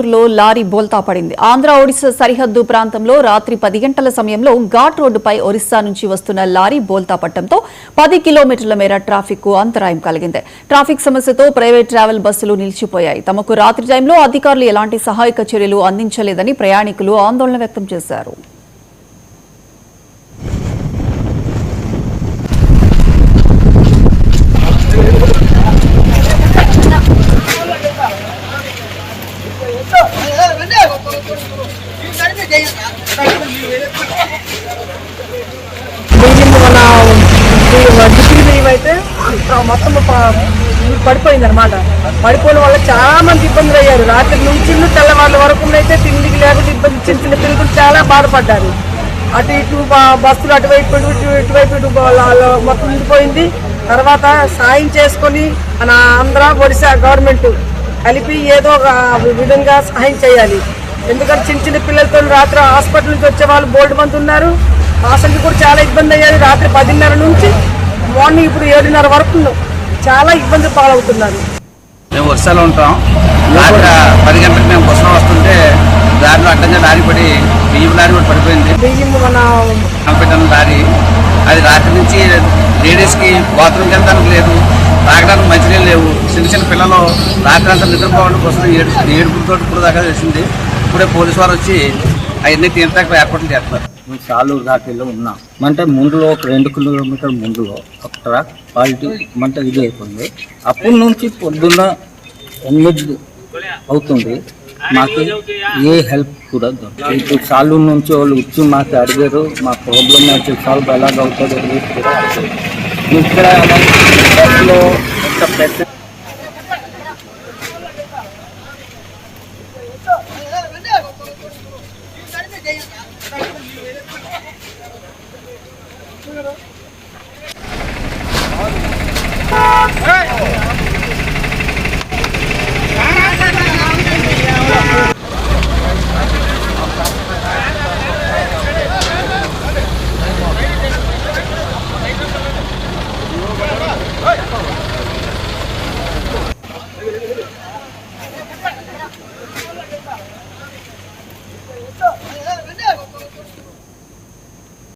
గుంటూరులో లారీ బోల్తా పడింది. ఆంధ్ర ఒడిశా సరిహద్దు ప్రాంతంలో రాత్రి 10 గంటల సమయంలో ఘాట్ రోడ్డుపై ఒరిస్సా నుంచి వస్తున్న లారీ బోల్తా పట్టడంతో 10 కిలోమీటర్ల మేర ట్రాఫిక్ కు అంతరాయం కలిగింది. ట్రాఫిక్ సమస్యతో ప్రైవేట్ ట్రావెల్ బస్సులు నిలిచిపోయాయి. తమకు రాత్రి టైంలో అధికారులు ఎలాంటి సహాయక చర్యలు అందించలేదని ప్రయాణికులు ఆందోళన వ్యక్తం చేశారు. అయితే మొత్తం పడిపోయింది అనమాట. పడిపోవడం వల్ల చాలా మంది ఇబ్బందులు అయ్యారు. రాత్రి నుంచి తెల్లవాళ్ళ వరకు అయితే తిండికి లేకుండా ఇబ్బంది, చిన్న చిన్న పిల్లలు చాలా బాధపడ్డారు. అటు ఇటు బస్సులు అటువైపు ఇటువైపు మొత్తం ఉండిపోయింది. తర్వాత సాయం చేసుకొని మన ఆంధ్ర ఒడిశా గవర్నమెంట్ కలిపి ఏదో ఒక విధంగా సహాయం చేయాలి. ఎందుకంటే చిన్న చిన్న పిల్లలతో రాత్రి హాస్పిటల్ నుంచి వచ్చే వాళ్ళు బోల్డ్ మంది ఉన్నారు. పాసెంజర్ కూడా చాలా ఇబ్బంది అయ్యారు. రాత్రి 10:30 నుంచి మార్నింగ్ ఇప్పుడు 7:30 వరకు చాలా ఇబ్బంది పాలవుతున్నారు. మేము వర్షాలు ఉంటాం. రాత్రి 10 గంటలకు మేము బస్సులో వస్తుంటే దారిలో అడ్డంగా లారీ పడి బియ్యం లారీ కూడా పడిపోయింది. బియ్యం పెట్టిన లారీ అది రాత్రి నుంచి లేడీస్కి బాత్రూమ్కి వెళ్ళడానికి లేదు, తాగడానికి మంచినీళ్ళు లేవు. చిన్న చిన్న పిల్లలు రాత్రి అంతా నిద్రపోవడం కోసం ఏడుపులతో ఇప్పుడు దాకా తెలిసింది. ఇప్పుడే పోలీసు వారు వచ్చి అవన్నీ తీర్థకు ఏర్పాట్లు చేస్తారు. మేము సాలూరు ఘాటీలో ఉన్నాం. అంటే ముందులో ఒక 2 కిలోమీటర్ ముందులో ఒక ట్రక్ క్వాలిటీ మంట ఇది అయిపోయింది. అప్పటి నుంచి పొద్దున్న 8 అవుతుంది. మాకు ఏ హెల్ప్ కూడా దొరకదు. ఇప్పుడు సాలూరు నుంచి వాళ్ళు వచ్చి మాకు అడిగారు, మా ప్రాబ్లమ్ అయితే సాల్వ్ ఎలాగ అవుతుంది కూడా ఇక్కడ బస్సులో ఒక పెద్ద Thank you.